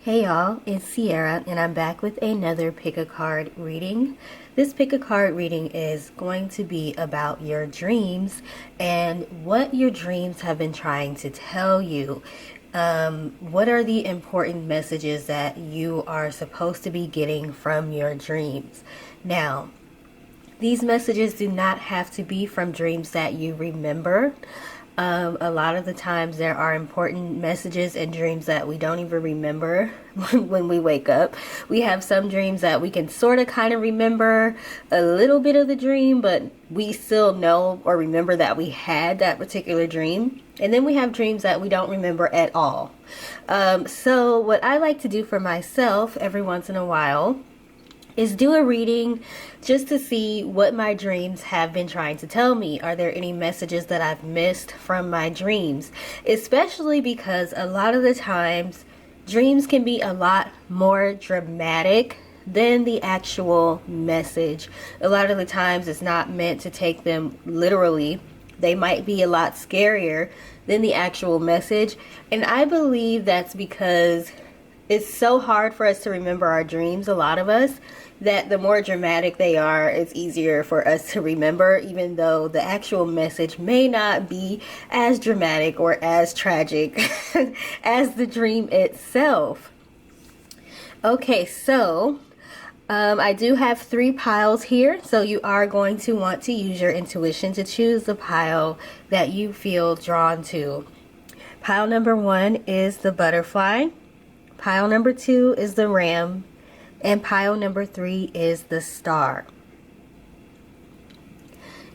Hey y'all, it's Sierra and I'm back with another pick a card reading. This pick a card reading is going to be about your dreams and what your dreams have been trying to tell you. What are the important messages that you are supposed to be getting from your dreams? Now, these messages do not have to be from dreams that you remember. A lot of the times there are important messages and dreams that we don't even remember when we wake up. We have some dreams that we can sort of kind of remember a little bit of the dream, but we still know or remember that we had that particular dream. And then we have dreams that we don't remember at all. So what I like to do for myself every once in a while is do a reading just to see what my dreams have been trying to tell me. Are there any messages that I've missed from my dreams? Especially because a lot of the times dreams can be a lot more dramatic than the actual message. A lot of the times it's not meant to take them literally. They might be a lot scarier than the actual message. And I believe that's because it's so hard for us to remember our dreams, a lot of us, that the more dramatic they are, it's easier for us to remember, even though the actual message may not be as dramatic or as tragic as the dream itself. Okay, so I do have 3 piles here, so you are going to want to use your intuition to choose the pile that you feel drawn to. Pile number 1 is the butterfly. Pile number 2 is the ram, and pile number 3 is the star.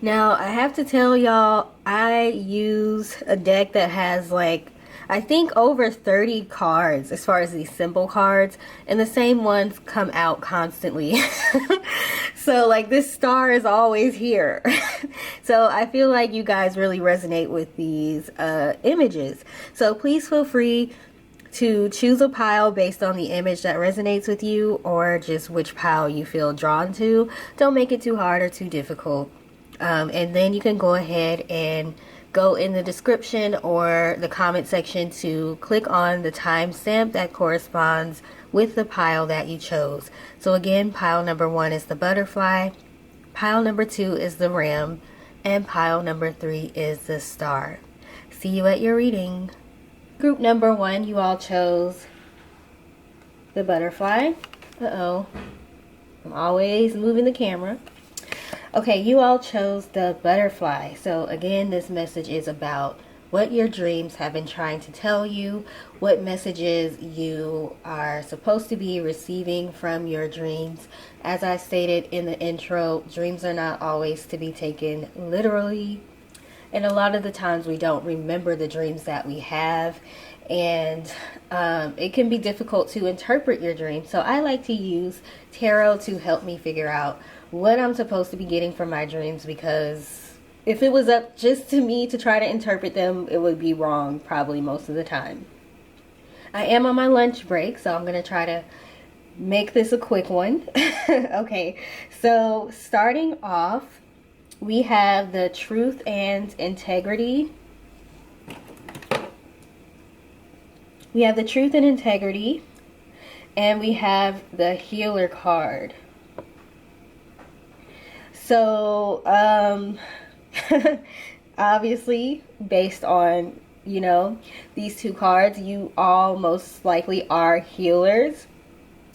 Now, I have to tell y'all, I use a deck that has I think over 30 cards as far as these symbol cards, and the same ones come out constantly. So this star is always here. So I feel like you guys really resonate with these images. So please feel free to choose a pile based on the image that resonates with you, or just which pile you feel drawn to. Don't make it too hard or too difficult. And then you can go ahead and go in the description or the comment section to click on the timestamp that corresponds with the pile that you chose. So again, pile number 1 is the butterfly, pile number 2 is the ram, and pile number 3 is the star. See you at your reading. Group number 1, you all chose the butterfly. Uh-oh. I'm always moving the camera. Okay, you all chose the butterfly. So again, this message is about what your dreams have been trying to tell you, what messages you are supposed to be receiving from your dreams. As I stated in the intro, dreams are not always to be taken literally. And a lot of the times we don't remember the dreams that we have, and it can be difficult to interpret your dreams. So I like to use tarot to help me figure out what I'm supposed to be getting from my dreams, because if it was up just to me to try to interpret them, it would be wrong probably most of the time. I am on my lunch break, so I'm going to try to make this a quick one. Okay, so starting off, we have the truth and integrity. We have the truth and integrity, and we have the healer card. So, obviously, based on, these 2 cards, you all most likely are healers.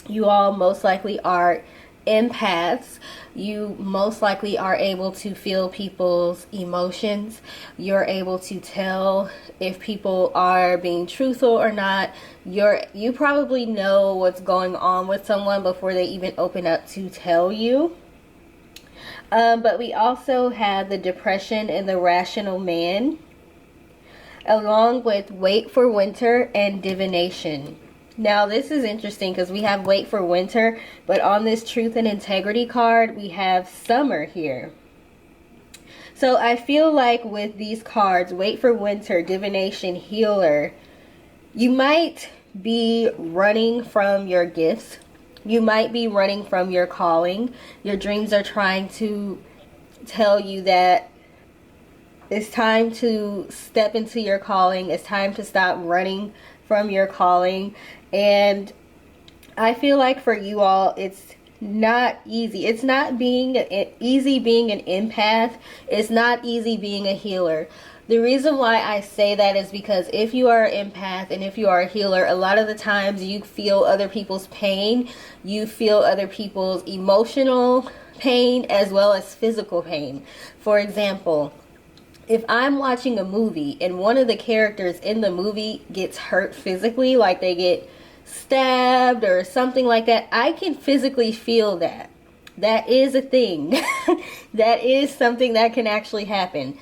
You all most likely are empaths. You most likely are able to feel people's emotions. You're able to tell if people are being truthful or not. You probably know what's going on with someone before they even open up to tell you. But we also have the depression and the rational man, along with wait for winter and divination. Now this is interesting because we have wait for winter, but on this truth and integrity card we have summer here. So I feel like with these cards, wait for winter, divination, healer, you might be running from your gifts. You might be running from your calling. Your dreams are trying to tell you that it's time to step into your calling. It's time to stop running from your calling. And I feel like for you all, it's not easy. It's not easy being an empath. It's not easy being a healer. The reason why I say that is because if you are an empath and if you are a healer, a lot of the times you feel other people's pain. You feel other people's emotional pain as well as physical pain. For example, if I'm watching a movie and one of the characters in the movie gets hurt physically, like they get stabbed or something like that, I can physically feel that. That is a thing. That is something that can actually happen.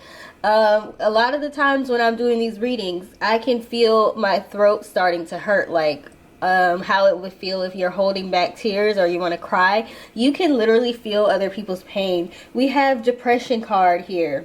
A lot of the times when I'm doing these readings, I can feel my throat starting to hurt, like how it would feel if you're holding back tears or you want to cry. You can literally feel other people's pain. We have depression card here.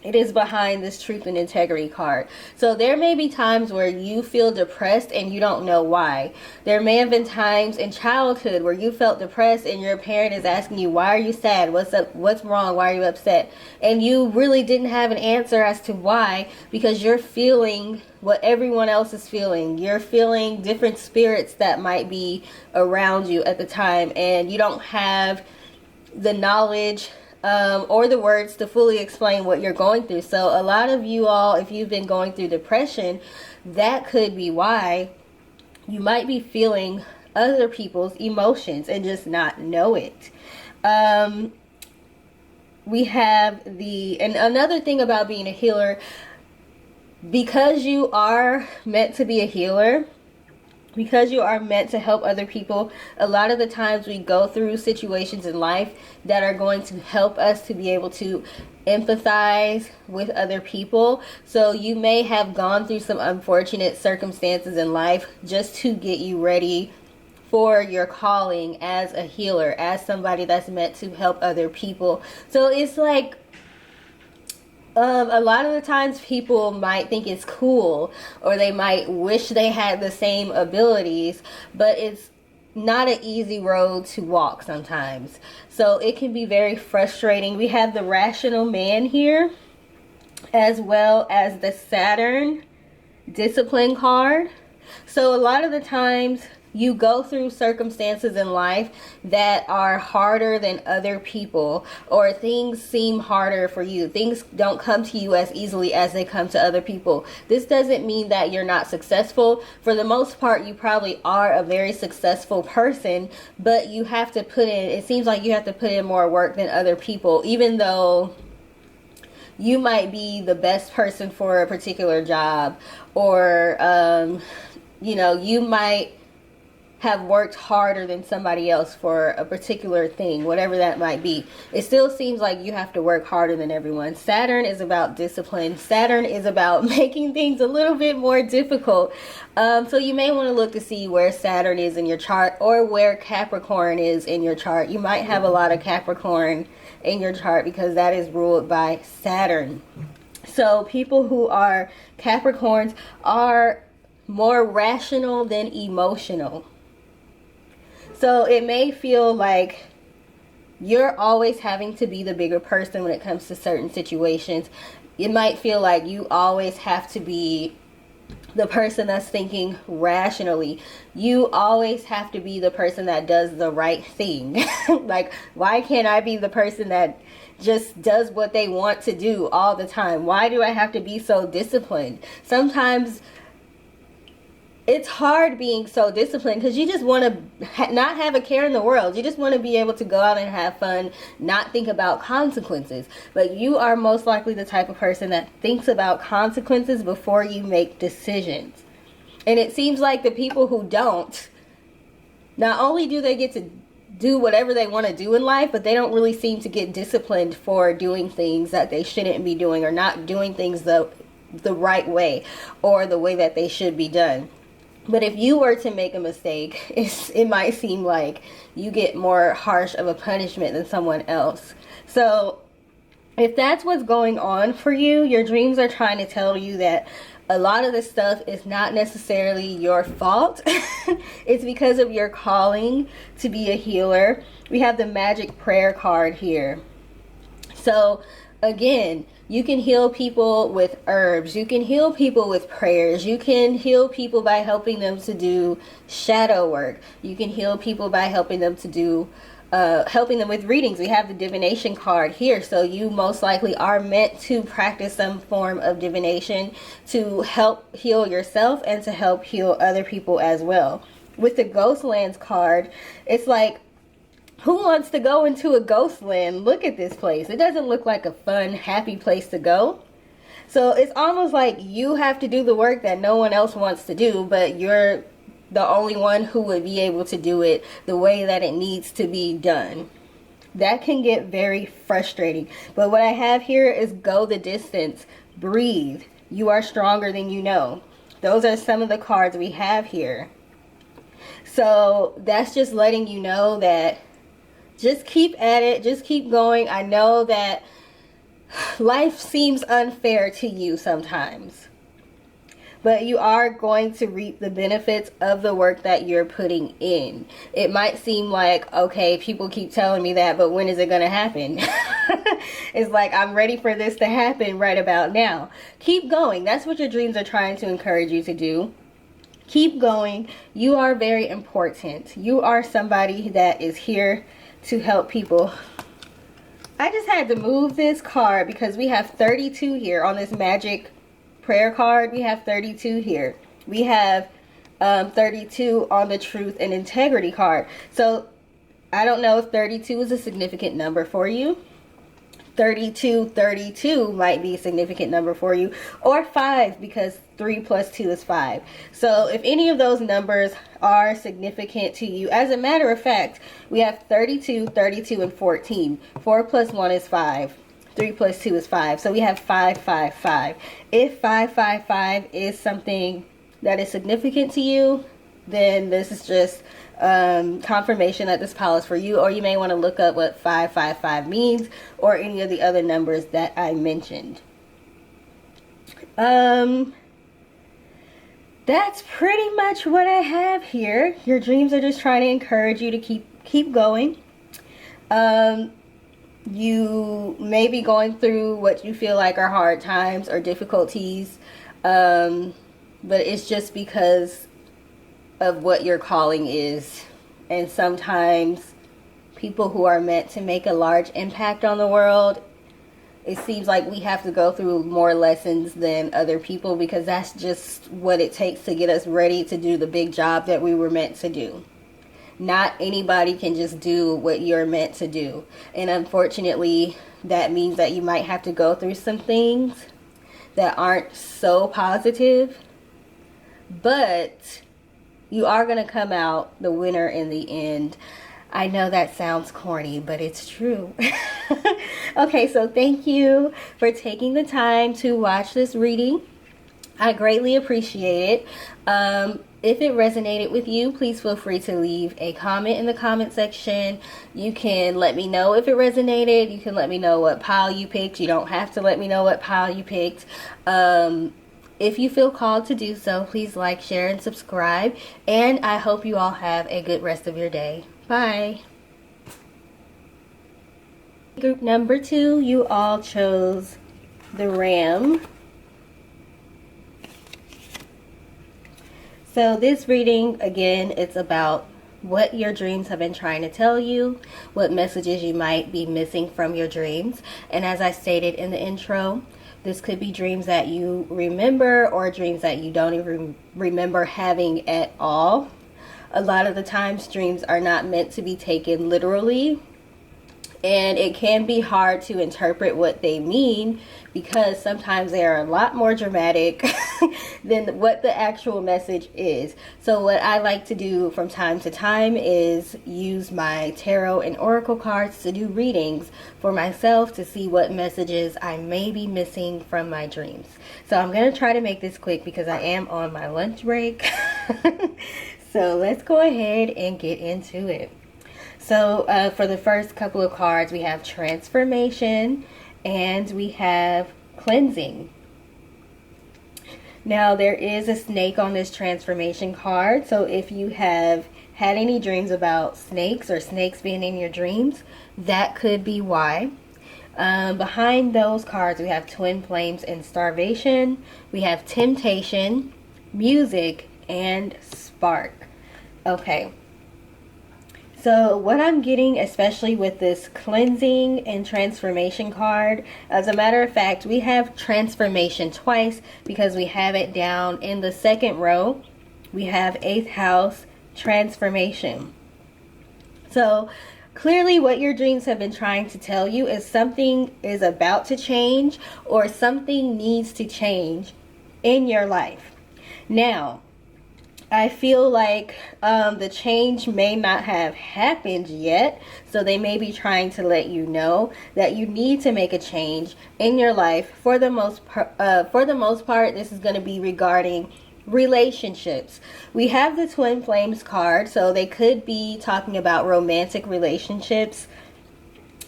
It is behind this truth and integrity card. So there may be times where you feel depressed and you don't know why. There may have been times in childhood where you felt depressed and your parent is asking you, why are you sad? What's up? What's wrong? Why are you upset? And you really didn't have an answer as to why, because you're feeling what everyone else is feeling. You're feeling different spirits that might be around you at the time, and you don't have the knowledge or the words to fully explain what you're going through. So a lot of you all, if you've been going through depression, that could be why you might be feeling other people's emotions and just not know it. We have and another thing about being a healer, because you are meant to be a healer, because you are meant to help other people, a lot of the times we go through situations in life that are going to help us to be able to empathize with other people. So you may have gone through some unfortunate circumstances in life just to get you ready for your calling as a healer, as somebody that's meant to help other people. So it's like, a lot of the times people might think it's cool, or they might wish they had the same abilities, but it's not an easy road to walk sometimes. So it can be very frustrating. We have the rational man here, as well as the Saturn discipline card. So a lot of the times you go through circumstances in life that are harder than other people, or things seem harder for you. Things don't come to you as easily as they come to other people. This doesn't mean that you're not successful. For the most part, you probably are a very successful person, but you have to put in, it seems like you have to put in more work than other people, even though you might be the best person for a particular job, or you might have worked harder than somebody else for a particular thing, whatever that might be. It still seems like you have to work harder than everyone. Saturn is about discipline. Saturn is about making things a little bit more difficult. So you may want to look to see where Saturn is in your chart, or where Capricorn is in your chart. You might have a lot of Capricorn in your chart because that is ruled by Saturn. So people who are Capricorns are more rational than emotional. So it may feel like you're always having to be the bigger person when it comes to certain situations. It might feel like you always have to be the person that's thinking rationally. You always have to be the person that does the right thing. Like, why can't I be the person that just does what they want to do all the time? Why do I have to be so disciplined? Sometimes it's hard being so disciplined because you just want to not have a care in the world. You just want to be able to go out and have fun, not think about consequences. But you are most likely the type of person that thinks about consequences before you make decisions. And it seems like the people who don't, not only do they get to do whatever they want to do in life, but they don't really seem to get disciplined for doing things that they shouldn't be doing, or not doing things the right way, or the way that they should be done. But if you were to make a mistake, it might seem like you get more harsh of a punishment than someone else. So if that's what's going on for you, your dreams are trying to tell you that a lot of this stuff is not necessarily your fault. It's because of your calling to be a healer. We have the magic prayer card here. So again, You can heal people with herbs. You can heal people with prayers. You can heal people by helping them to do shadow work. You can heal people by helping them to do helping them with readings. We have the divination card here, so you most likely are meant to practice some form of divination to help heal yourself and to help heal other people as well. With the Ghostlands card, it's like, who wants to go into a ghost land? Look at this place. It doesn't look like a fun, happy place to go. So it's almost like you have to do the work that no one else wants to do, but you're the only one who would be able to do it the way that it needs to be done. That can get very frustrating. But what I have here is go the distance. Breathe. You are stronger than you know. Those are some of the cards we have here. So that's just letting you know that just keep at it. Just keep going. I know that life seems unfair to you sometimes, but you are going to reap the benefits of the work that you're putting in. It might seem like, okay, people keep telling me that, but when is it going to happen? It's like, I'm ready for this to happen right about now. Keep going. That's what your dreams are trying to encourage you to do. Keep going. You are very important. You are somebody that is here to help people. I just had to move this card because we have 32 here on this magic prayer card. We have 32 here. We have 32 on the truth and integrity card. So I don't know if 32 is a significant number for you. 32 might be a significant number for you, or 5, because 3 plus 2 is 5. So if any of those numbers are significant to you, as a matter of fact, we have 32, and 14. 4 plus 1 is 5. 3 plus 2 is 5. So we have 5. If 5 is something that is significant to you, then this is just confirmation that this pile is for you. Or you may want to look up what 5 means, or any of the other numbers that I mentioned. That's pretty much what I have here. Your dreams are just trying to encourage you to keep going. You may be going through what you feel like are hard times or difficulties, but it's just because of what your calling is. And sometimes people who are meant to make a large impact on the world, it seems like we have to go through more lessons than other people, because that's just what it takes to get us ready to do the big job that we were meant to do. Not anybody can just do what you're meant to do. And unfortunately, that means that you might have to go through some things that aren't so positive, but you are going to come out the winner in the end. I know that sounds corny, but it's true. Okay, so thank you for taking the time to watch this reading. I greatly appreciate it. If it resonated with you, please feel free to leave a comment in the comment section. You can let me know if it resonated. You can let me know what pile you picked. You don't have to let me know what pile you picked. If you feel called to do so, please like, share, and subscribe. And I hope you all have a good rest of your day. Bye. Group number 2, you all chose the Ram. So this reading, again, it's about what your dreams have been trying to tell you, what messages you might be missing from your dreams. And as I stated in the intro, this could be dreams that you remember or dreams that you don't even remember having at all. A lot of the times dreams are not meant to be taken literally, and it can be hard to interpret what they mean, because sometimes they are a lot more dramatic than what the actual message is. So what I like to do from time to time is use my tarot and oracle cards to do readings for myself to see what messages I may be missing from my dreams. So I'm going to try to make this quick because I am on my lunch break. So let's go ahead and get into it. So for the first couple of cards, we have transformation and we have cleansing. Now there is a snake on this transformation card. So if you have had any dreams about snakes or snakes being in your dreams, that could be why. Behind those cards, we have twin flames and starvation. We have temptation, music, and spark. Okay. So what I'm getting, especially with this cleansing and transformation card, as a matter of fact, we have transformation twice because we have it down in the second row. We have 8th house transformation. So clearly what your dreams have been trying to tell you is something is about to change or something needs to change in your life. Now, I feel like the change may not have happened yet, so they may be trying to let you know that you need to make a change in your life. For the most part, this is going to be regarding relationships. We have the twin flames card, so they could be talking about romantic relationships.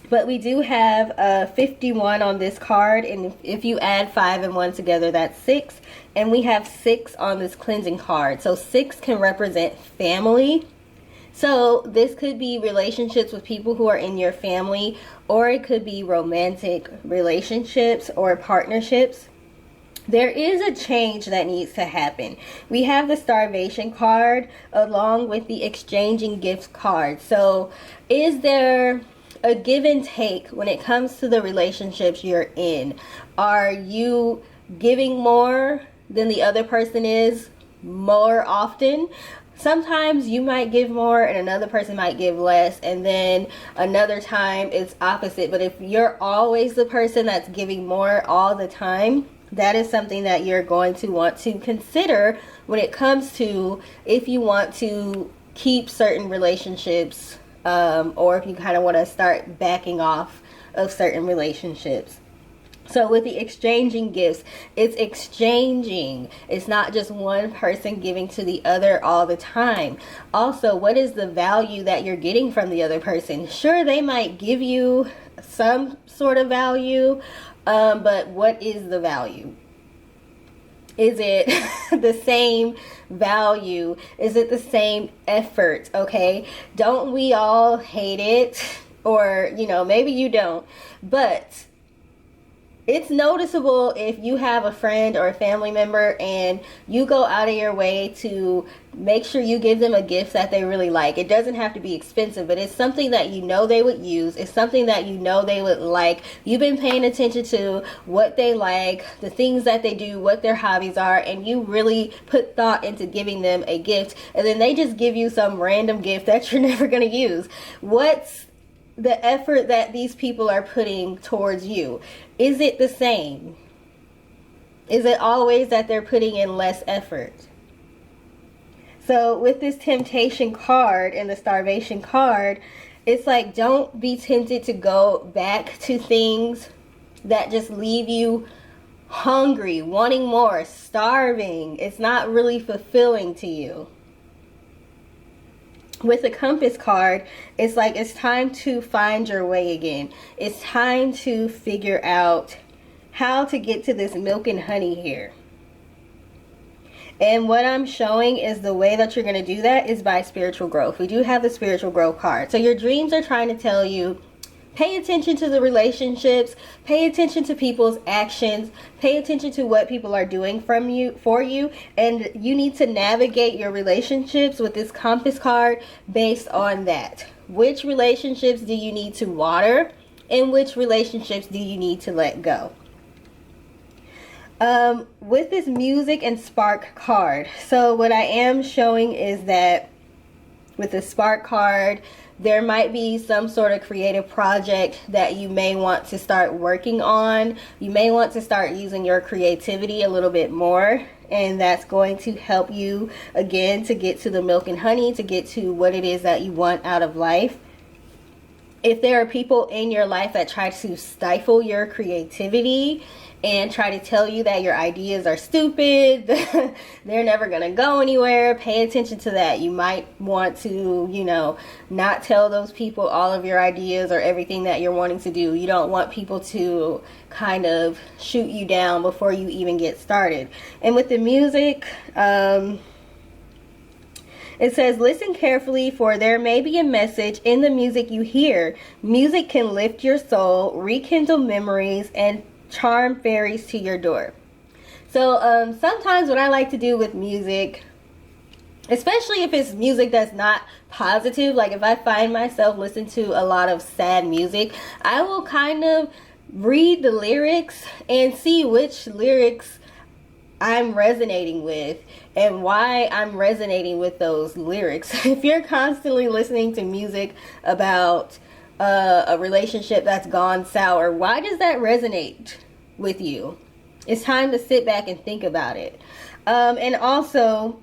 But we do have 51 on this card, and if you add 5 and 1 together, that's 6. And we have 6 on this cleansing card. So 6 can represent family. So this could be relationships with people who are in your family, or it could be romantic relationships or partnerships. There is a change that needs to happen. We have the starvation card along with the exchanging gifts card. So is there a give and take when it comes to the relationships you're in? Are you giving more than the other person is more often? Sometimes you might give more and another person might give less, and then another time it's opposite. But if you're always the person that's giving more all the time, that is something that you're going to want to consider when it comes to if you want to keep certain relationships, or if you kind of want to start backing off of certain relationships. So with the exchanging gifts, it's exchanging. It's not just one person giving to the other all the time. Also, what is the value that you're getting from the other person? Sure, they might give you some sort of value, but what is the value? Is it the same value? Is it the same effort? Okay, don't we all hate it? Or, maybe you don't, but it's noticeable if you have a friend or a family member and you go out of your way to make sure you give them a gift that they really like. It doesn't have to be expensive, but it's something that you know they would use. It's something that you know they would like. You've been paying attention to what they like, the things that they do, what their hobbies are, and you really put thought into giving them a gift, and then they just give you some random gift that you're never going to use. What's the effort that these people are putting towards you? Is it the same? Is it always that they're putting in less effort? So with this temptation card and the starvation card, it's like, don't be tempted to go back to things that just leave you hungry, wanting more, starving. It's not really fulfilling to you. With the compass card, it's like it's time to find your way again. It's time to figure out how to get to this milk and honey here. And what I'm showing is the way that you're going to do that is by spiritual growth. We do have the spiritual growth card. So your dreams are trying to tell you, pay attention to the relationships, pay attention to people's actions, pay attention to what people are doing for you, and you need to navigate your relationships with this compass card based on that. Which relationships do you need to water, and which relationships do you need to let go? With this music and spark card, so what I am showing is that with the spark card, there might be some sort of creative project that you may want to start working on. You may want to start using your creativity a little bit more, and that's going to help you again to get to the milk and honey, to get to what it is that you want out of life. If there are people in your life that try to stifle your creativity and try to tell you that your ideas are stupid, they're never going to go anywhere, pay attention to that. You might want to, not tell those people all of your ideas or everything that you're wanting to do. You don't want people to kind of shoot you down before you even get started. And with the music, It says, listen carefully, for there may be a message in the music you hear. Music can lift your soul, rekindle memories, and charm fairies to your door. So sometimes what I like to do with music, especially if it's music that's not positive, like if I find myself listening to a lot of sad music, I will kind of read the lyrics and see which lyrics I'm resonating with and why I'm resonating with those lyrics. If you're constantly listening to music about a relationship that's gone sour, why does that resonate with you? It's time to sit back and think about it. And also,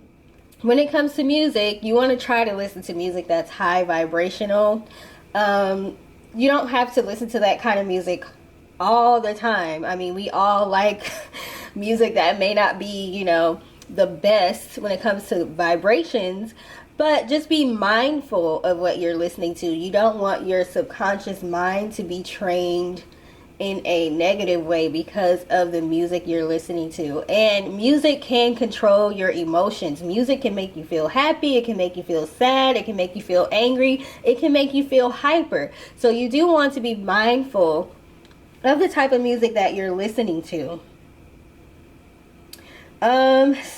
when it comes to music, you want to try to listen to music that's high vibrational. You don't have to listen to that kind of music all the time. I mean, we all like music that may not be, you know, the best when it comes to vibrations, but just be mindful of what you're listening to. You don't want your subconscious mind to be trained in a negative way because of the music you're listening to. And music can control your emotions. Music can make you feel happy, it can make you feel sad, it can make you feel angry, it can make you feel hyper. So you do want to be mindful of the type of music that you're listening to.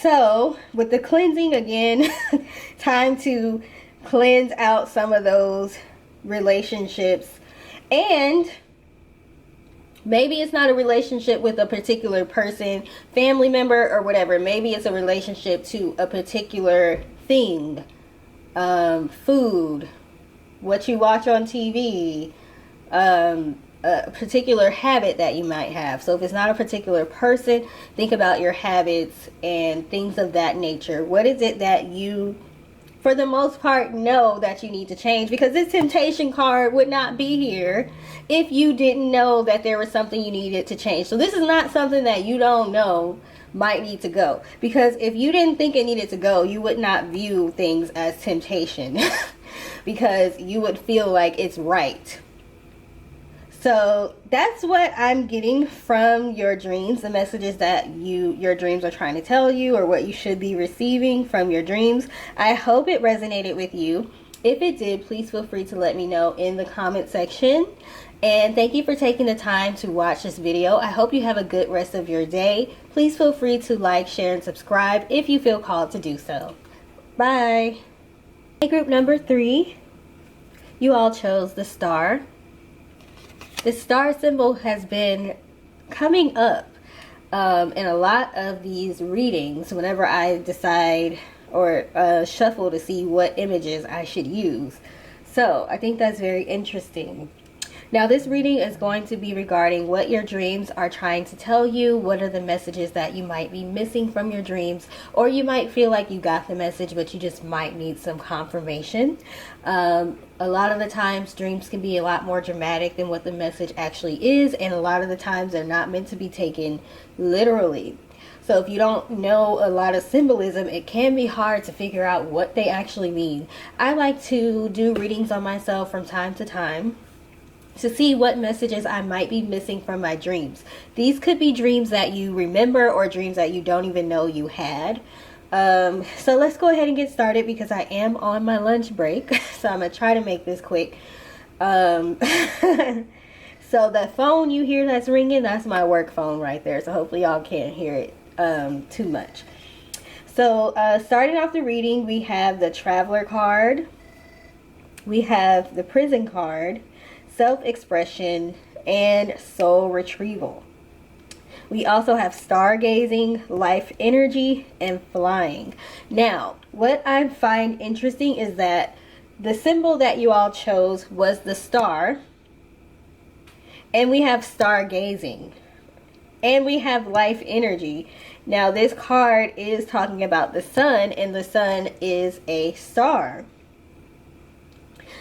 So with the cleansing again, time to cleanse out some of those relationships. And maybe it's not a relationship with a particular person, family member, or whatever. Maybe it's a relationship to a particular thing, food, what you watch on TV, a particular habit that you might have. So if it's not a particular person, think about your habits and things of that nature. What is it that you, for the most part, know that you need to change? Because this temptation card would not be here if you didn't know that there was something you needed to change. So this is not something that you don't know might need to go. Because if you didn't think it needed to go, you would not view things as temptation. Because you would feel like it's right. So that's what I'm getting from your dreams, the messages that your dreams are trying to tell you, or what you should be receiving from your dreams. I hope it resonated with you. If it did, please feel free to let me know in the comment section. And thank you for taking the time to watch this video. I hope you have a good rest of your day. Please feel free to like, share, and subscribe if you feel called to do so. Bye. Group number 3, you all chose the star. The star symbol has been coming up in a lot of these readings whenever I decide or shuffle to see what images I should use. So I think that's very interesting. Now this reading is going to be regarding what your dreams are trying to tell you. What are the messages that you might be missing from your dreams, or you might feel like you got the message but you just might need some confirmation. A lot of the times dreams can be a lot more dramatic than what the message actually is, and a lot of the times they're not meant to be taken literally. So if you don't know a lot of symbolism, it can be hard to figure out what they actually mean. I like to do readings on myself from time to time to see what messages I might be missing from my dreams. These could be dreams that you remember or dreams that you don't even know you had. So let's go ahead and get started because I am on my lunch break. So I'm going to try to make this quick. So the phone you hear that's ringing, that's my work phone right there. So hopefully y'all can't hear it too much. So starting off the reading, we have the Traveler card. We have the Prison card, Self-expression, and Soul retrieval. We also have stargazing, life energy, and flying. Now, what I find interesting is that the symbol that you all chose was the star, and we have stargazing, and we have life energy. Now, this card is talking about the sun, and the sun is a star.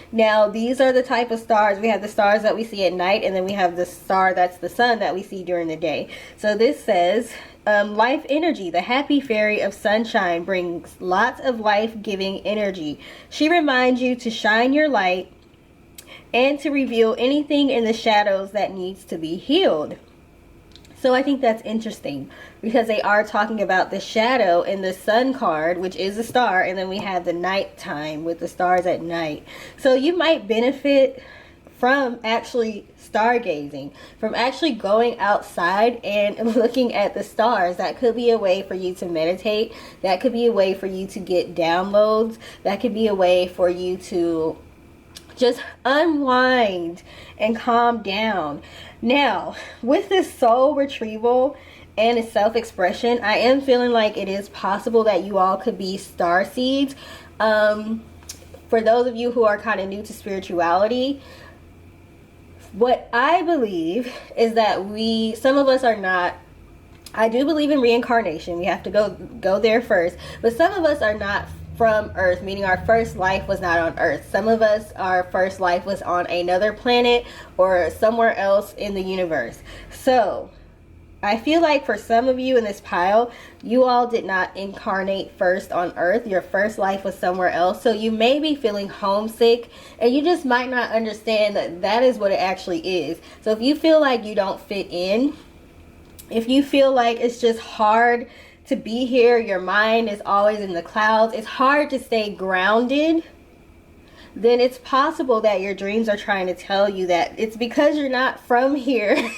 Now, these are the type of stars. We have the stars that we see at night, and then we have the star that's the sun that we see during the day. So this says, life energy. The happy fairy of sunshine brings lots of life-giving energy. She reminds you to shine your light and to reveal anything in the shadows that needs to be healed. So I think that's interesting because they are talking about the shadow in the sun card, which is a star, and then we have the nighttime with the stars at night. So you might benefit from actually stargazing, from actually going outside and looking at the stars. That could be a way for you to meditate. That could be a way for you to get downloads. That could be a way for you to just unwind and calm down. Now, with this soul retrieval and its self-expression, I am feeling like it is possible that you all could be star seeds. For those of you who are kind of new to spirituality, what I believe is that some of us are not. I do believe in reincarnation. We have to go there first. But some of us are not from Earth, meaning our first life was not on Earth. Some of us, our first life was on another planet or somewhere else in the universe. So I feel like for some of you in this pile, you all did not incarnate first on Earth. Your first life was somewhere else. So you may be feeling homesick, and you just might not understand that that is what it actually is. So if you feel like you don't fit in, if you feel like it's just hard to be here, your mind is always in the clouds, it's hard to stay grounded, then it's possible that your dreams are trying to tell you that it's because you're not from here.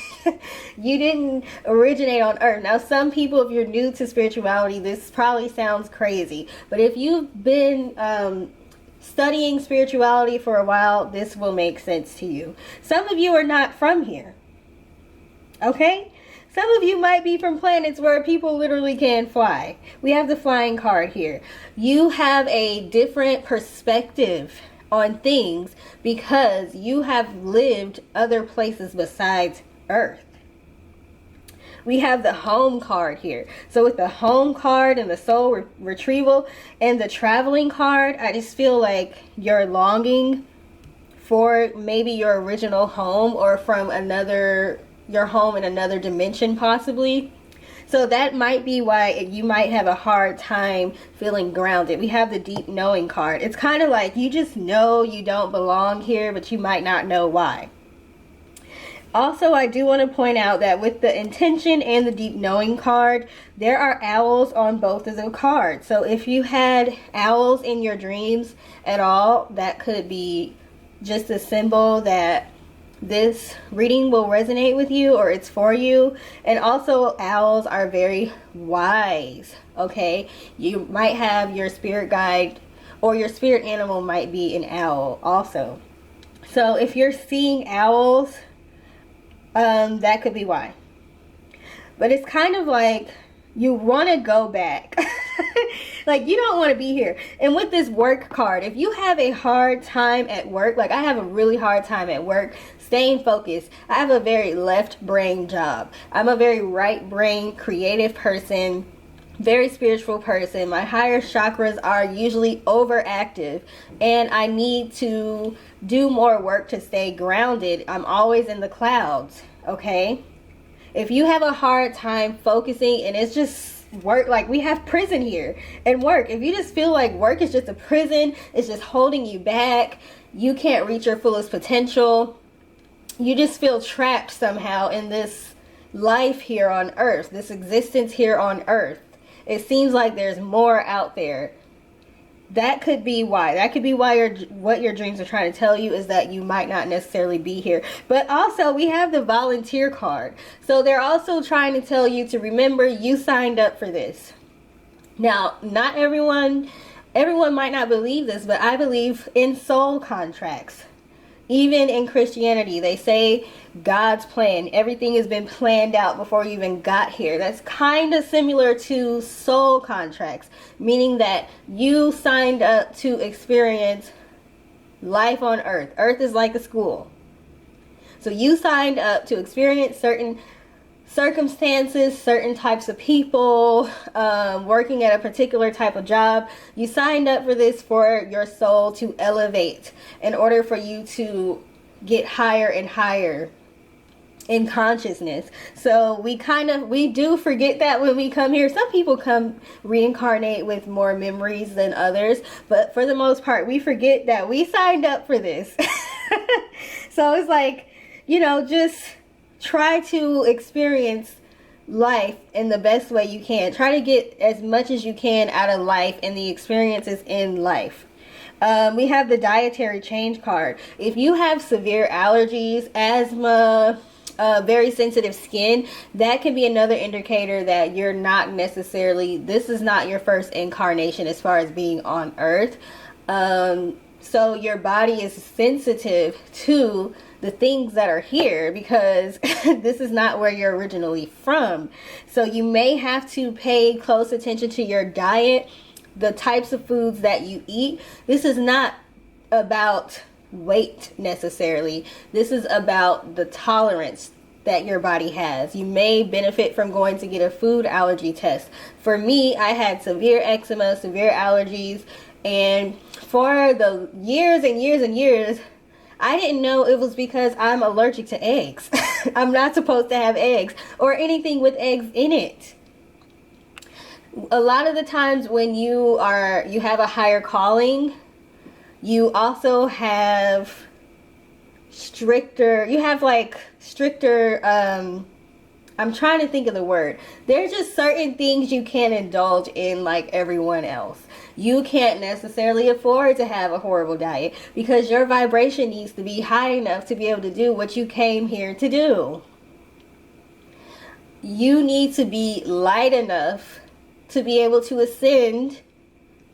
You didn't originate on Earth. Now, some people, if you're new to spirituality, this probably sounds crazy, but if you've been studying spirituality for a while, this will make sense to you. Some of you are not from here, okay? Some of you might be from planets where people literally can fly. We have the flying card here. You have a different perspective on things because you have lived other places besides Earth. We have the home card here. So with the home card and the soul retrieval and the traveling card, I just feel like you're longing for maybe your original home or from your home in another dimension possibly. So that might be why you might have a hard time feeling grounded. We have the deep knowing card. It's kind of like you just know you don't belong here, but you might not know why. Also, I do want to point out that with the intention and the deep knowing card, there are owls on both of the cards. So if you had owls in your dreams at all, that could be just a symbol that this reading will resonate with you or it's for you. And also, owls are very wise, okay? You might have your spirit guide or your spirit animal might be an owl also. So if you're seeing owls, that could be why. But it's kind of like you want to go back. Like you don't want to be here. And with this work card, if you have a hard time at work, like I have a really hard time at work staying focused. I have a very left brain job. I'm a very right brain creative person, very spiritual person. My higher chakras are usually overactive and I need to do more work to stay grounded. I'm always in the clouds, okay? If you have a hard time focusing and it's just work, like we have prison here and work, if you just feel like work is just a prison, it's just holding you back, you can't reach your fullest potential, you just feel trapped somehow in this life here on Earth, this existence here on Earth. It seems like there's more out there. That could be why. That could be why what your dreams are trying to tell you is that you might not necessarily be here. But also, we have the volunteer card. So they're also trying to tell you to remember you signed up for this. Now, not everyone might not believe this, but I believe in soul contracts. Even in Christianity, they say God's plan. Everything has been planned out before you even got here. That's kind of similar to soul contracts, meaning that you signed up to experience life on Earth. Earth is like a school. So you signed up to experience certain circumstances, certain types of people, working at a particular type of job. You signed up for this for your soul to elevate in order for you to get higher and higher in consciousness. So we do forget that when we come here. Some people come reincarnate with more memories than others, but for the most part we forget that we signed up for this. So it's like, just try to experience life in the best way you can. Try to get as much as you can out of life and the experiences in life. We have the dietary change card. If you have severe allergies, asthma, very sensitive skin, that can be another indicator that you're not necessarily, this is not your first incarnation as far as being on earth. So your body is sensitive to the things that are here because this is not where you're originally from. So you may have to pay close attention to your diet, the types of foods that you eat. This is not about weight necessarily. This is about the tolerance that your body has. You may benefit from going to get a food allergy test. For me, I had severe eczema, severe allergies, and for the years and years and years, I didn't know it was because I'm allergic to eggs. I'm not supposed to have eggs or anything with eggs in it. A lot of the times when you have a higher calling, you also have stricter, I'm trying to think of the word. There's just certain things you can't indulge in like everyone else. You can't necessarily afford to have a horrible diet because your vibration needs to be high enough to be able to do what you came here to do. You need to be light enough to be able to ascend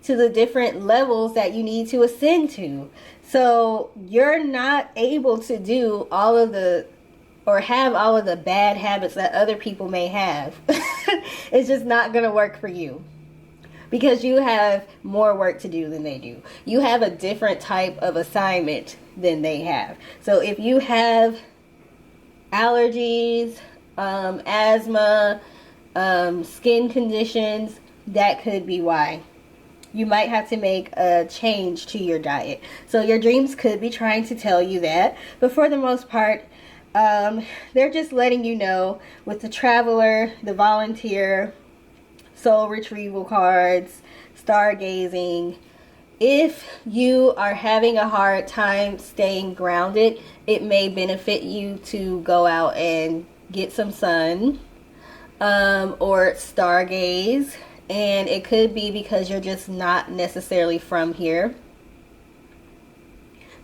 to the different levels that you need to ascend to. So you're not able to do all of the, or have all of the bad habits that other people may have. It's just not going to work for you because you have more work to do than they do. You have a different type of assignment than they have. So if you have allergies, asthma, skin conditions, that could be why. You might have to make a change to your diet. So your dreams could be trying to tell you that, but for the most part, they're just letting you know with the Traveler, the Volunteer, Soul Retrieval cards, Stargazing. If you are having a hard time staying grounded, it may benefit you to go out and get some sun, or stargaze. And it could be because you're just not necessarily from here.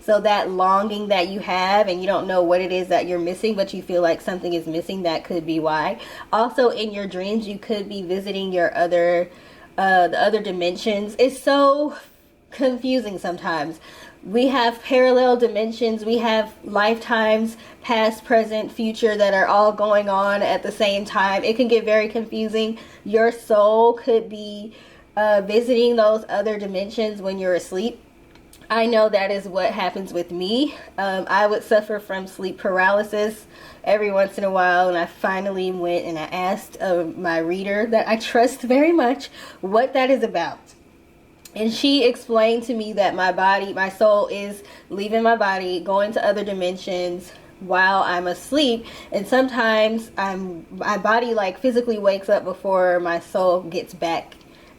So that longing that you have and you don't know what it is that you're missing, but you feel like something is missing, that could be why. Also in your dreams, you could be visiting your the other dimensions. It's so confusing sometimes. We have parallel dimensions, we have lifetimes, past, present, future, that are all going on at the same time. It can get very confusing. Your soul could be visiting those other dimensions when you're asleep. I know that is what happens with me. I would suffer from sleep paralysis every once in a while, and I finally went and I asked my reader that I trust very much what that is about. And she explained to me that my soul is leaving my body, going to other dimensions while I'm asleep. And sometimes my body like physically wakes up before my soul gets back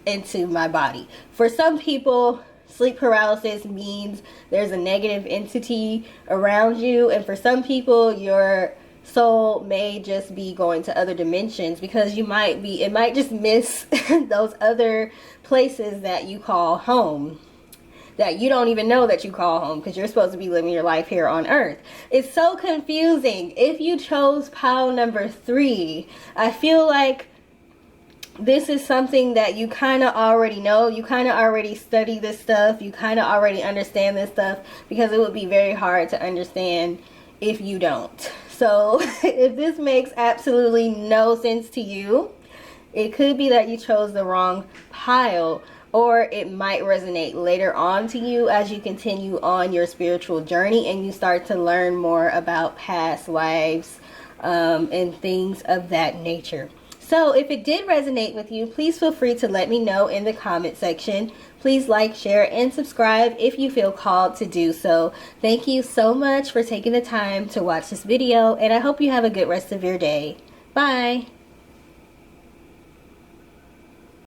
into my body. For some people, sleep paralysis means there's a negative entity around you. And for some people, your soul may just be going to other dimensions because it might just miss those other places that you call home, that you don't even know that you call home because you're supposed to be living your life here on earth. It's so confusing. If you chose pile number 3, I feel like this is something that you kind of already know. You kind of already study this stuff. You kind of already understand this stuff, because it would be very hard to understand if you don't. So if this makes absolutely no sense to you, it could be that you chose the wrong pile, or it might resonate later on to you as you continue on your spiritual journey and you start to learn more about past lives and things of that nature. So if it did resonate with you, please feel free to let me know in the comment section. Please like, share, and subscribe if you feel called to do so. Thank you so much for taking the time to watch this video, and I hope you have a good rest of your day. Bye!